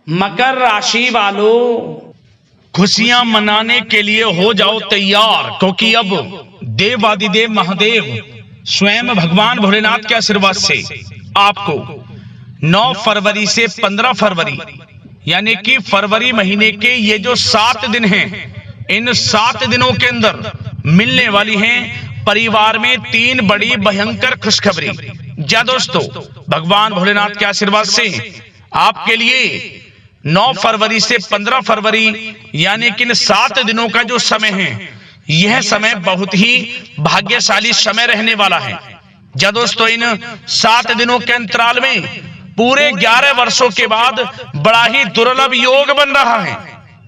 मकर राशि वालों, खुशियां मनाने के लिए हो जाओ तैयार, क्योंकि अब देवादिदेव महादेव स्वयं भगवान भोलेनाथ के आशीर्वाद से आपको 9 फरवरी से 15 फरवरी यानी कि फरवरी महीने के ये जो 7 दिन हैं, इन 7 दिनों के अंदर मिलने वाली हैं परिवार में 3 बड़ी भयंकर खुशखबरी। जा दोस्तों, भगवान भोलेनाथ के आशीर्वाद से आपके लिए 9 फरवरी से 15 फरवरी यानी कि इन 7 दिनों का जो समय है, यह समय बहुत ही भाग्यशाली समय रहने वाला है। जा दोस्तों, इन 7 दिनों के अंतराल में पूरे 11 वर्षों के बाद बड़ा ही दुर्लभ योग बन रहा है।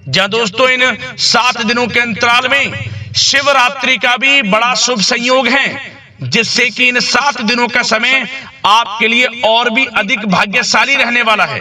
जा दोस्तों, इन 7 दिनों के अंतराल में शिवरात्रि का भी बड़ा शुभ संयोग है, जिससे कि इन 7 दिनों का समय आपके लिए और भी अधिक भाग्यशाली रहने वाला है,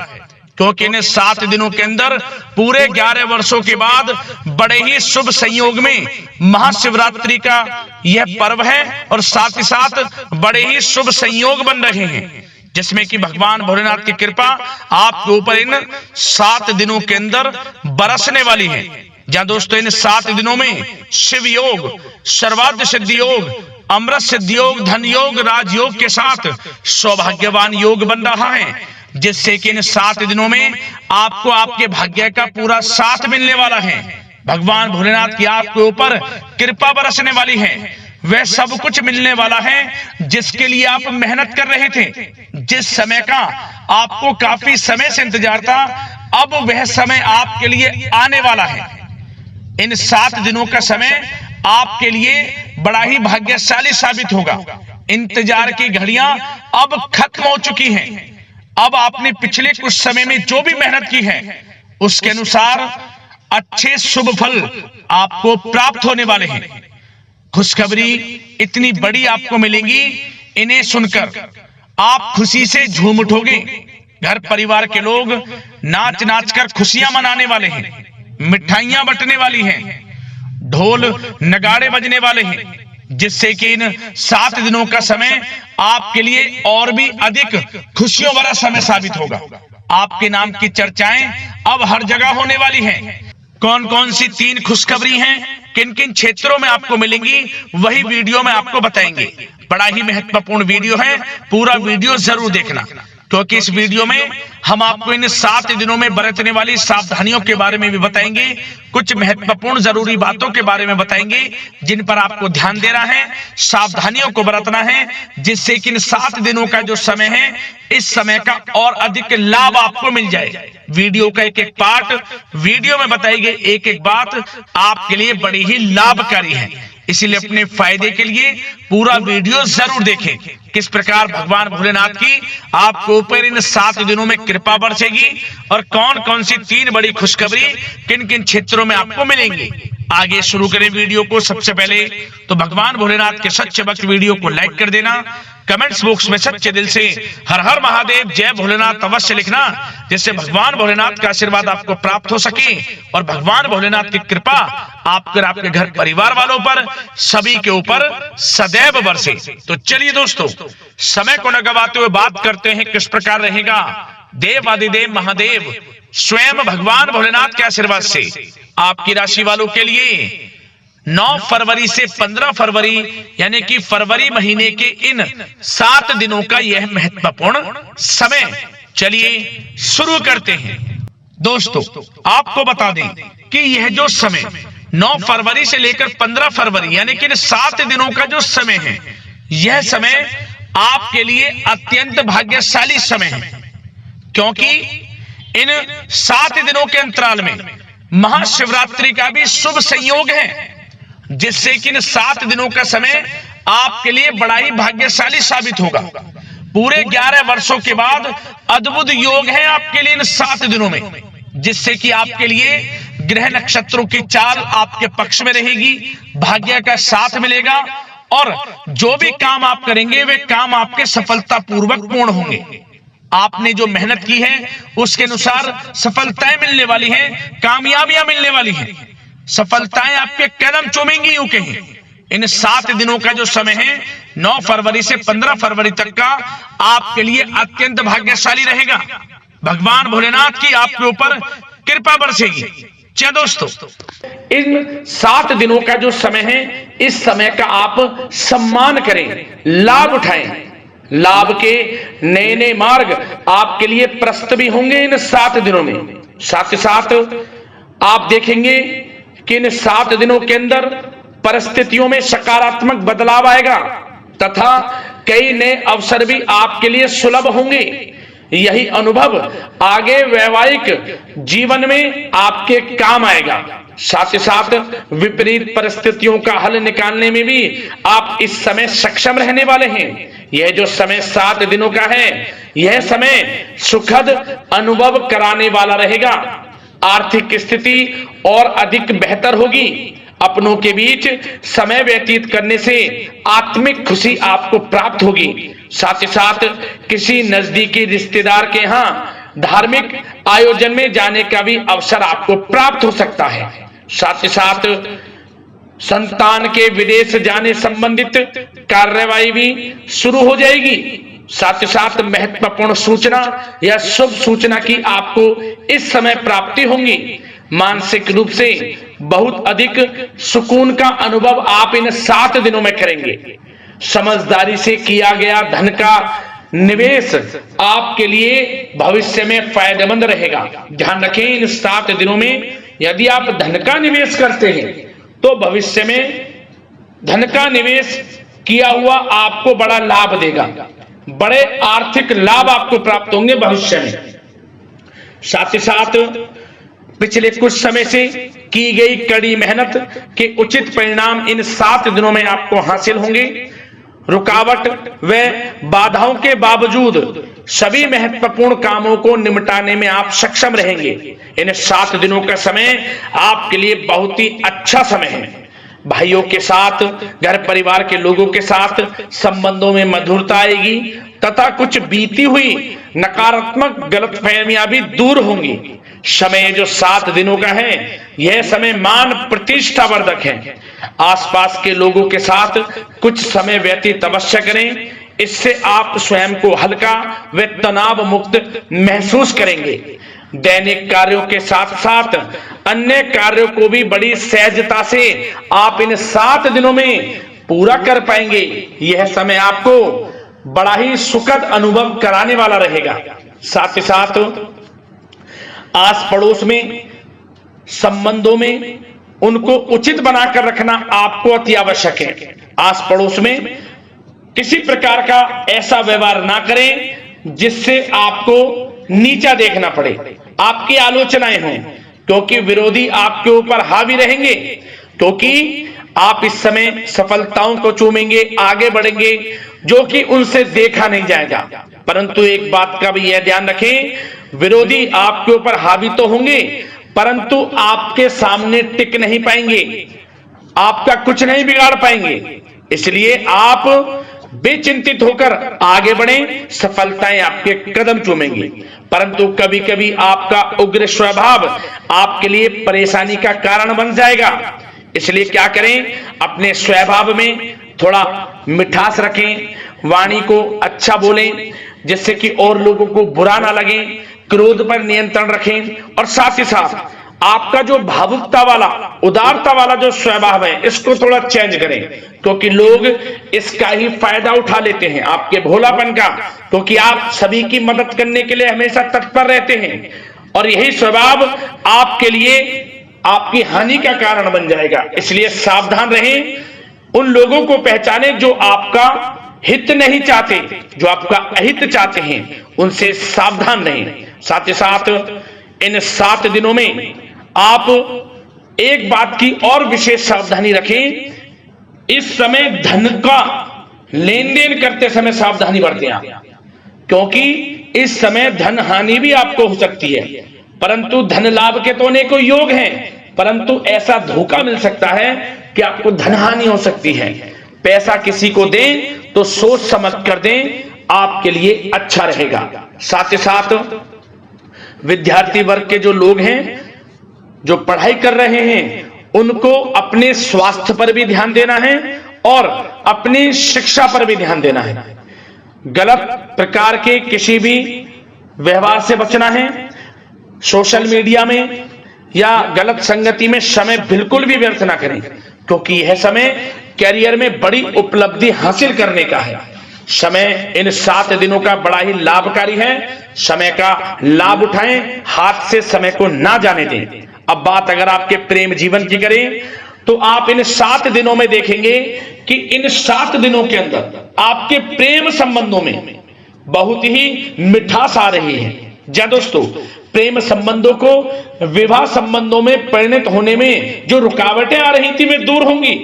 क्योंकि इन 7 दिनों के अंदर पूरे 11 वर्षों के बाद बड़े ही शुभ संयोग में महाशिवरात्रि का यह पर्व है और साथ ही साथ बड़े ही शुभ संयोग बन रहे हैं, जिसमें कि भगवान भोलेनाथ की कृपा आपके ऊपर इन 7 दिनों के अंदर बरसने वाली है। जहां दोस्तों, इन 7 दिनों में शिव योग, सर्वार्थ सिद्धि योग, अमृत सिद्धि योग, धन योग, राजयोग के साथ सौभाग्यवान योग बन रहा है, जिससे कि इन 7 दिनों में आपको आपके भाग्य का पूरा साथ मिलने वाला है। भगवान भोलेनाथ की आपके ऊपर कृपा बरसने वाली है। वह सब कुछ मिलने वाला है जिसके लिए आप मेहनत कर रहे थे, जिस समय का आपको काफी समय से इंतजार था, अब वह समय आपके लिए आने वाला है। इन 7 दिनों का समय आपके लिए बड़ा ही भाग्यशाली साबित होगा। इंतजार की घड़ियां अब खत्म हो चुकी हैं। अब आपने पिछले कुछ समय में जो भी मेहनत की है, उसके अनुसार अच्छे शुभ फल आपको प्राप्त होने वाले हैं। खुशखबरी इतनी बड़ी आपको मिलेंगी, इन्हें सुनकर आप खुशी से झूम उठोगे। घर परिवार के लोग नाच नाच कर खुशियां मनाने वाले हैं, मिठाइयां बंटने वाली हैं, ढोल नगाड़े बजने वाले हैं, जिससे कि इन 7 दिनों का समय आपके लिए और भी अधिक खुशियों भरा समय साबित होगा। आपके नाम की चर्चाएं अब हर जगह होने वाली हैं। कौन कौन सी 3 खुशखबरी हैं, किन किन क्षेत्रों में आपको मिलेंगी, वही वीडियो में आपको बताएंगे। बड़ा ही महत्वपूर्ण वीडियो है, पूरा वीडियो जरूर देखना, क्योंकि इस वीडियो में हम आपको इन 7 दिनों में बरतने वाली सावधानियों के बारे में भी बताएंगे, कुछ महत्वपूर्ण जरूरी बातों के बारे में बताएंगे, जिन पर आपको ध्यान देना है, सावधानियों को बरतना है, जिससे कि इन 7 दिनों का जो समय है, इस समय का और अधिक लाभ आपको मिल जाए। वीडियो का एक एक पार्ट वीडियो में बताई गई एक एक बात आपके लिए बड़ी ही लाभकारी है, इसीलिए अपने फायदे के लिए पूरा वीडियो जरूर देखें। किस प्रकार भगवान भोलेनाथ की आपके ऊपर इन 7 दिनों में कृपा बरसेगी और कौन कौन सी 3 बड़ी खुशखबरी किन किन क्षेत्रों में आपको मिलेंगी। आगे शुरू करें वीडियो को। सबसे पहले तो भगवान भोलेनाथ के सच्चे भक्त वीडियो को लाइक कर देना, कमेंट्स बॉक्स में सच्चे दिल से हर हर महादेव जय भोलेनाथ अवश्य लिखना, जिससे भगवान भोलेनाथ का आशीर्वाद आपको प्राप्त हो सके और भगवान भोलेनाथ की कृपा आपके घर परिवार वालों पर सभी के ऊपर सदैव बरसे। तो चलिए दोस्तों, समय को न गवाते हुए बात करते हैं किस प्रकार रहेगा देवादिदेव महादेव स्वयं भगवान भोलेनाथ के आशीर्वाद से आपकी राशि वालों के लिए 9 फरवरी से 15 फरवरी यानी कि फरवरी महीने के इन 7 दिनों का यह महत्वपूर्ण समय। चलिए शुरू करते हैं। दोस्तों, आपको बता दें कि यह जो समय 9 फरवरी से लेकर 15 फरवरी यानी कि इन 7 दिनों का जो समय है, यह समय आपके लिए अत्यंत भाग्यशाली समय है, क्योंकि इन 7 दिनों के अंतराल में महाशिवरात्रि का भी शुभ संयोग है, जिससे कि इन 7 दिनों का समय आपके लिए बड़ा ही भाग्यशाली साबित होगा। पूरे 11 वर्षों के बाद अद्भुत योग है आपके लिए इन 7 दिनों में, जिससे कि आपके लिए ग्रह नक्षत्रों की चाल आपके पक्ष में रहेगी, भाग्य का साथ मिलेगा और जो भी काम आप करेंगे वे काम आपके सफलतापूर्वक पूर्ण होंगे। आपने जो मेहनत की है उसके अनुसार सफलताएं मिलने वाली हैं, कामयाबियां मिलने वाली हैं, सफलताएं आपके कदम चूमेंगी यूं कहें। इन 7 दिनों का जो समय है 9 फरवरी से 15 फरवरी तक का आपके लिए अत्यंत भाग्यशाली रहेगा। भगवान भोलेनाथ की आपके ऊपर कृपा बरसेगी। क्या दोस्तों, इन 7 दिनों का जो समय है, इस समय का आप सम्मान करें, लाभ उठाएं। लाभ के नए नए मार्ग आपके लिए प्रस्तुत भी होंगे इन 7 दिनों में। साथ ही साथ आप देखेंगे कि इन 7 दिनों के अंदर परिस्थितियों में सकारात्मक बदलाव आएगा तथा कई नए अवसर भी आपके लिए सुलभ होंगे। यही अनुभव आगे वैवाहिक जीवन में आपके काम आएगा। साथ ही साथ विपरीत परिस्थितियों का हल निकालने में भी आप इस समय सक्षम रहने वाले हैं। यह जो समय 7 दिनों का है, यह समय सुखद अनुभव कराने वाला रहेगा। आर्थिक स्थिति और अधिक बेहतर होगी। अपनों के बीच समय व्यतीत करने से आत्मिक खुशी आपको प्राप्त होगी। साथ ही साथ किसी नजदीकी रिश्तेदार के यहाँ धार्मिक आयोजन में जाने का भी अवसर आपको प्राप्त हो सकता है। साथ ही साथ संतान के विदेश जाने संबंधित कार्यवाही भी शुरू हो जाएगी। साथ ही साथ महत्वपूर्ण सूचना या शुभ सूचना की आपको इस समय प्राप्ति होंगी। मानसिक रूप से बहुत अधिक सुकून का अनुभव आप इन 7 दिनों में करेंगे। समझदारी से किया गया धन का निवेश आपके लिए भविष्य में फायदेमंद रहेगा। ध्यान रखें, इन 7 दिनों में यदि आप धन का निवेश करते हैं तो भविष्य में धन का निवेश किया हुआ आपको बड़ा लाभ देगा। बड़े आर्थिक लाभ आपको प्राप्त होंगे भविष्य में। साथ ही साथ पिछले कुछ समय से की गई कड़ी मेहनत के उचित परिणाम इन 7 दिनों में आपको हासिल होंगे। रुकावट व बाधाओं के बावजूद सभी महत्वपूर्ण कामों को निपटाने में आप सक्षम रहेंगे। इन 7 दिनों का समय आपके लिए बहुत ही अच्छा समय है। भाइयों के साथ, घर परिवार के लोगों के साथ संबंधों में मधुरता आएगी तथा कुछ बीती हुई नकारात्मक गलतफहमियां भी दूर होंगी। समय जो 7 दिनों का है, यह समय मान प्रतिष्ठा वर्धक है। आसपास के लोगों के साथ कुछ समय व्यतीत अवश्य करें। इससे आप स्वयं को हल्का व तनाव मुक्त महसूस करेंगे। दैनिक कार्यों के साथ साथ अन्य कार्यों को भी बड़ी सहजता से आप इन 7 दिनों में पूरा कर पाएंगे। यह समय आपको बड़ा ही सुखद अनुभव कराने वाला रहेगा। साथ ही साथ आस पड़ोस में संबंधों में उनको उचित बनाकर रखना आपको अति आवश्यक है। आस पड़ोस में किसी प्रकार का ऐसा व्यवहार ना करें जिससे आपको नीचा देखना पड़े, आपकी आलोचनाएं हों, क्योंकि विरोधी आपके ऊपर हावी रहेंगे। क्योंकि आप इस समय सफलताओं को चूमेंगे, आगे बढ़ेंगे, जो कि उनसे देखा नहीं जाएगा। परंतु एक बात का भी यह ध्यान रखें, विरोधी आपके ऊपर हावी तो होंगे परंतु आपके सामने टिक नहीं पाएंगे, आपका कुछ नहीं बिगाड़ पाएंगे। इसलिए आप बेचिंतित होकर आगे बढ़ें, सफलताएं आपके कदम चूमेंगी। परंतु कभी कभी आपका उग्र स्वभाव आपके लिए परेशानी का कारण बन जाएगा। इसलिए क्या करें, अपने स्वभाव में थोड़ा मिठास रखें, वाणी को अच्छा बोलें जिससे कि और लोगों को बुरा ना लगे, क्रोध पर नियंत्रण रखें। और साथ ही साथ आपका जो भावुकता वाला, उदारता वाला जो स्वभाव है, इसको थोड़ा चेंज करें, क्योंकि लोग इसका ही फायदा उठा लेते हैं, आपके भोलापन का, क्योंकि आप सभी की मदद करने के लिए हमेशा तत्पर रहते हैं। और यही स्वभाव आपके लिए आपकी हानि का कारण बन जाएगा। इसलिए सावधान रहें, उन लोगों को पहचानें जो आपका हित नहीं चाहते, जो आपका अहित चाहते हैं, उनसे सावधान रहें। साथ ही साथ इन 7 दिनों में आप एक बात की और विशेष सावधानी रखें, इस समय धन का लेन देन करते समय सावधानी बरतें आप, क्योंकि इस समय धन हानि भी आपको हो सकती है। परंतु धन लाभ के तो अनेकों योग हैं, परंतु ऐसा धोखा मिल सकता है कि आपको धन हानि हो सकती है। पैसा किसी को दें तो सोच समझ कर दें, आपके लिए अच्छा रहेगा। साथ ही साथ विद्यार्थी वर्ग के जो लोग हैं, जो पढ़ाई कर रहे हैं, उनको अपने स्वास्थ्य पर भी ध्यान देना है और अपनी शिक्षा पर भी ध्यान देना है। गलत प्रकार के किसी भी व्यवहार से बचना है, सोशल मीडिया में या गलत संगति में समय बिल्कुल भी व्यर्थ ना करें, क्योंकि यह समय कैरियर में बड़ी उपलब्धि हासिल करने का है। समय इन 7 दिनों का बड़ा ही लाभकारी है। समय का लाभ उठाएं, हाथ से समय को ना जाने दें। अब बात अगर आपके प्रेम जीवन की करें तो आप इन 7 दिनों में देखेंगे कि इन 7 दिनों के अंदर आपके प्रेम संबंधों में बहुत ही मिठास आ रही है। जी दोस्तों, प्रेम संबंधों को विवाह संबंधों में परिणत होने में जो रुकावटें आ रही थी वे दूर होंगी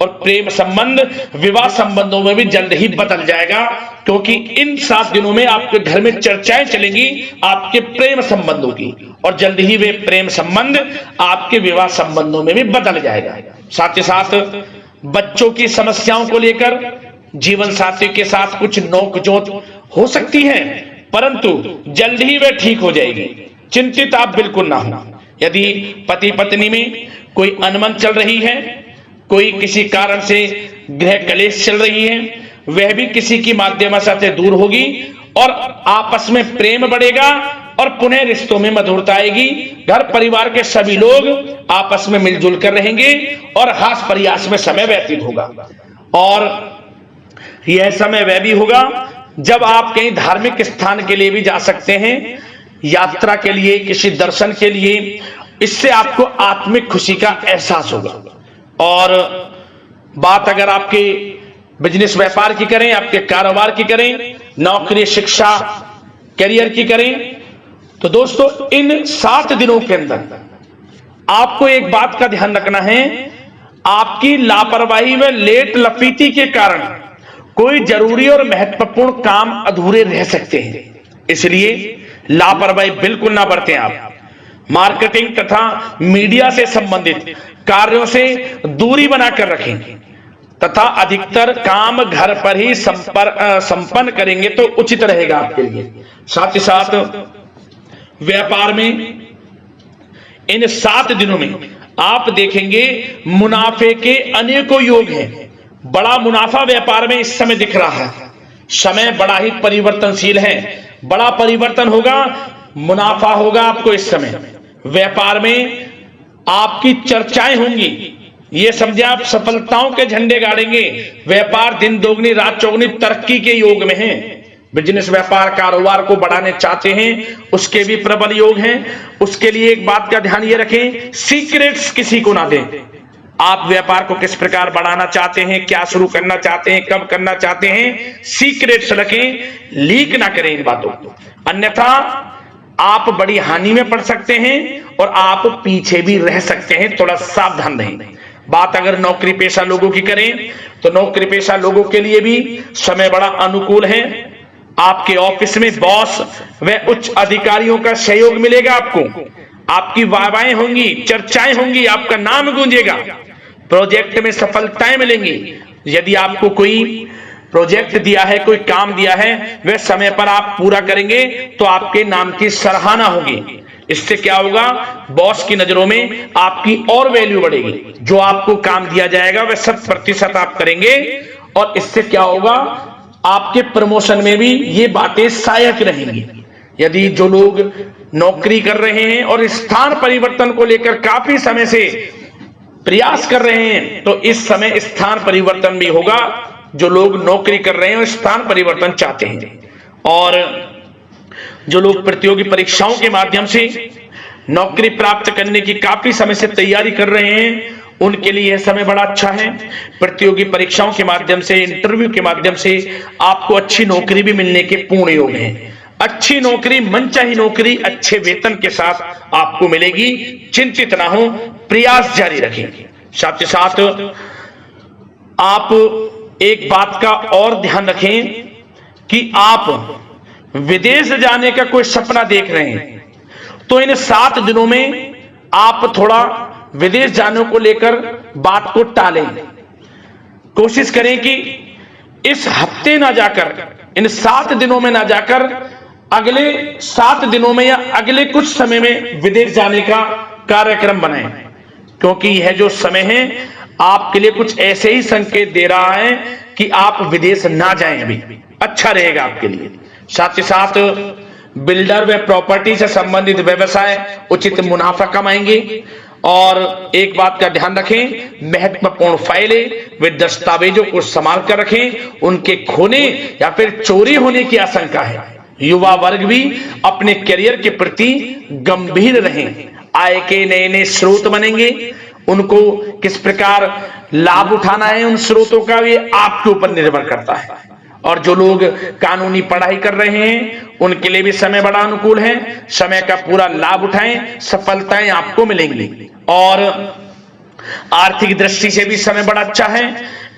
और प्रेम संबंध विवाह संबंधों में भी जल्द ही बदल जाएगा, क्योंकि इन 7 दिनों में आपके घर में चर्चाएं चलेंगी आपके प्रेम संबंधों की और जल्द ही वे प्रेम संबंध आपके विवाह संबंधों में भी बदल जाएगा। साथ ही साथ बच्चों की समस्याओं को लेकर जीवन साथी के साथ कुछ नोकझोंक हो सकती है, परंतु जल्द ही वे ठीक हो जाएगी। चिंतित आप बिल्कुल ना हो। यदि पति पत्नी में कोई अनबन चल रही है, कोई किसी कारण से गृह कलेश चल रही है, वह भी किसी की माध्यम से दूर होगी और आपस में प्रेम बढ़ेगा और पुनः रिश्तों में मधुरता आएगी। घर परिवार के सभी लोग आपस में मिलजुल कर रहेंगे और हास प्रयास में समय व्यतीत होगा। और यह समय वह भी होगा जब आप कहीं धार्मिक स्थान के लिए भी जा सकते हैं, यात्रा के लिए, किसी दर्शन के लिए। इससे आपको आत्मिक खुशी का एहसास होगा। और बात अगर आपके बिजनेस व्यापार की करें, आपके कारोबार की करें, नौकरी, शिक्षा, करियर की करें, तो दोस्तों इन 7 दिनों के अंदर आपको एक बात का ध्यान रखना है। आपकी लापरवाही व लेट लफीती के कारण कोई जरूरी और महत्वपूर्ण काम अधूरे रह सकते हैं, इसलिए लापरवाही बिल्कुल ना बरतें। आप मार्केटिंग तथा मीडिया से संबंधित कार्यों से दूरी बनाकर रखें तथा अधिकतर काम घर पर ही संपन्न करेंगे तो उचित रहेगा आपके लिए। साथ ही साथ व्यापार में इन 7 दिनों में आप देखेंगे मुनाफे के अनेकों योग हैं। बड़ा मुनाफा व्यापार में इस समय दिख रहा है। समय बड़ा ही परिवर्तनशील है, बड़ा परिवर्तन होगा, मुनाफा होगा आपको इस समय। व्यापार में आपकी चर्चाएं होंगी, ये समझे आप सफलताओं के झंडे गाड़ेंगे। व्यापार दिन दोगुनी रात चौगुनी तरक्की के योग में है। बिजनेस व्यापार कारोबार को बढ़ाने चाहते हैं, उसके भी प्रबल योग हैं। उसके लिए एक बात का ध्यान ये रखें, सीक्रेट्स किसी को ना दें। आप व्यापार को किस प्रकार बढ़ाना चाहते हैं, क्या शुरू करना चाहते हैं, कब करना चाहते हैं, सीक्रेट्स रखें, लीक ना करें इन बातों को, अन्यथा आप बड़ी हानि में पड़ सकते हैं और आप पीछे भी रह सकते हैं। थोड़ा सावधान रहें। बात अगर नौकरी पेशा लोगों की करें तो नौकरी पेशा लोगों के लिए भी समय बड़ा अनुकूल है। आपके ऑफिस में बॉस व उच्च अधिकारियों का सहयोग मिलेगा आपको, आपकी वाहवाहें होंगी, चर्चाएं होंगी, आपका नाम गूंजेगा, प्रोजेक्ट में सफलताएं मिलेंगी। यदि आपको कोई प्रोजेक्ट दिया है, कोई काम दिया है, वह समय पर आप पूरा करेंगे तो आपके नाम की सराहना होगी। इससे क्या होगा, बॉस की नजरों में आपकी और वैल्यू बढ़ेगी। जो आपको काम दिया जाएगा वह 100% आप करेंगे और इससे क्या होगा, आपके प्रमोशन में भी ये बातें सहायक रहेंगी। यदि जो लोग नौकरी कर रहे हैं और स्थान परिवर्तन को लेकर काफी समय से प्रयास कर रहे हैं तो इस समय स्थान परिवर्तन भी होगा। जो लोग नौकरी कर रहे हैं और स्थान परिवर्तन चाहते हैं, और जो लोग प्रतियोगी परीक्षाओं के माध्यम से नौकरी प्राप्त करने की काफी समय से तैयारी कर रहे हैं, उनके लिए यह समय बड़ा अच्छा है। प्रतियोगी परीक्षाओं के माध्यम से, इंटरव्यू के माध्यम से आपको अच्छी नौकरी भी मिलने के पूर्ण योग हैं। अच्छी नौकरी, मनचाही नौकरी अच्छे वेतन के साथ आपको मिलेगी। चिंतित ना हो, प्रयास जारी रखें। साथ ही साथ आप एक बात का और ध्यान रखें कि आप विदेश जाने का कोई सपना देख रहे हैं तो इन 7 दिनों में आप थोड़ा विदेश जाने को लेकर बात को टालें। कोशिश करें कि इस हफ्ते ना जाकर, इन 7 दिनों में ना जाकर अगले 7 दिनों में या अगले कुछ समय में विदेश जाने का कार्यक्रम बनाएं, क्योंकि यह जो समय है आपके लिए कुछ ऐसे ही संकेत दे रहा है कि आप विदेश ना जाएं। अभी अच्छा रहेगा आपके लिए। साथ ही साथ बिल्डर व प्रॉपर्टी से संबंधित व्यवसाय उचित मुनाफा कमाएंगे। और एक बात का ध्यान रखें, महत्वपूर्ण फाइलें वे दस्तावेजों को संभाल कर रखें, उनके खोने या फिर चोरी होने की आशंका है। युवा वर्ग भी अपने करियर के प्रति गंभीर रहें। आय के नए नए स्रोत बनेंगे, उनको किस प्रकार लाभ उठाना है उन स्रोतों का भी आपके ऊपर निर्भर करता है। और जो लोग कानूनी पढ़ाई कर रहे हैं उनके लिए भी समय बड़ा अनुकूल है। समय का पूरा लाभ उठाएं, सफलताएं आपको मिलेंगी। और आर्थिक दृष्टि से भी समय बड़ा अच्छा है।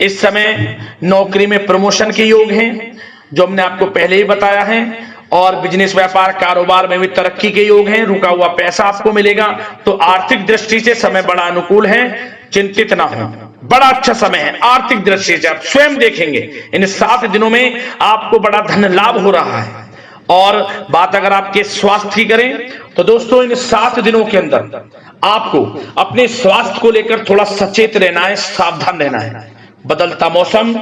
इस समय नौकरी में प्रमोशन के योग हैं, जो हमने आपको पहले ही बताया है। और बिजनेस व्यापार कारोबार में भी तरक्की के योग हैं, रुका हुआ पैसा आपको मिलेगा। तो आर्थिक दृष्टि से समय बड़ा अनुकूल है, चिंतित ना हो, बड़ा अच्छा समय है। आर्थिक दृष्टि से आप स्वयं देखेंगे इन 7 दिनों में आपको बड़ा धन लाभ हो रहा है। और बात अगर आपके स्वास्थ्य की करें तो दोस्तों इन 7 दिनों के अंदर आपको अपने स्वास्थ्य को लेकर थोड़ा सचेत रहना है, सावधान रहना है। बदलता मौसम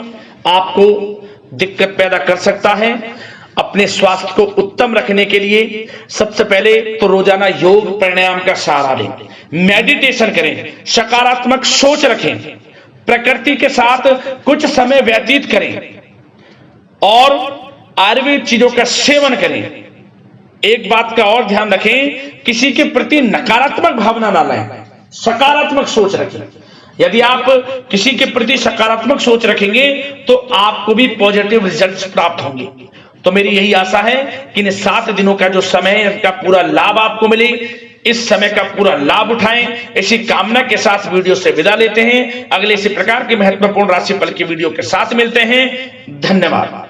आपको दिक्कत पैदा कर सकता है। अपने स्वास्थ्य को उत्तम रखने के लिए सबसे पहले तो रोजाना योग प्राणायाम का सहारा लें, मेडिटेशन करें, सकारात्मक सोच रखें, प्रकृति के साथ कुछ समय व्यतीत करें और आयुर्वेद चीजों का सेवन करें। एक बात का और ध्यान रखें, किसी के प्रति नकारात्मक भावना ना लाएं, सकारात्मक सोच रखें। यदि आप किसी के प्रति सकारात्मक सोच रखेंगे तो आपको भी पॉजिटिव रिजल्ट्स प्राप्त होंगे। तो मेरी यही आशा है कि इन 7 दिनों का जो समय है इसका पूरा लाभ आपको मिले, इस समय का पूरा लाभ उठाएं। इसी कामना के साथ वीडियो से विदा लेते हैं। अगले इसी प्रकार के महत्वपूर्ण राशिफल की वीडियो के साथ मिलते हैं। धन्यवाद।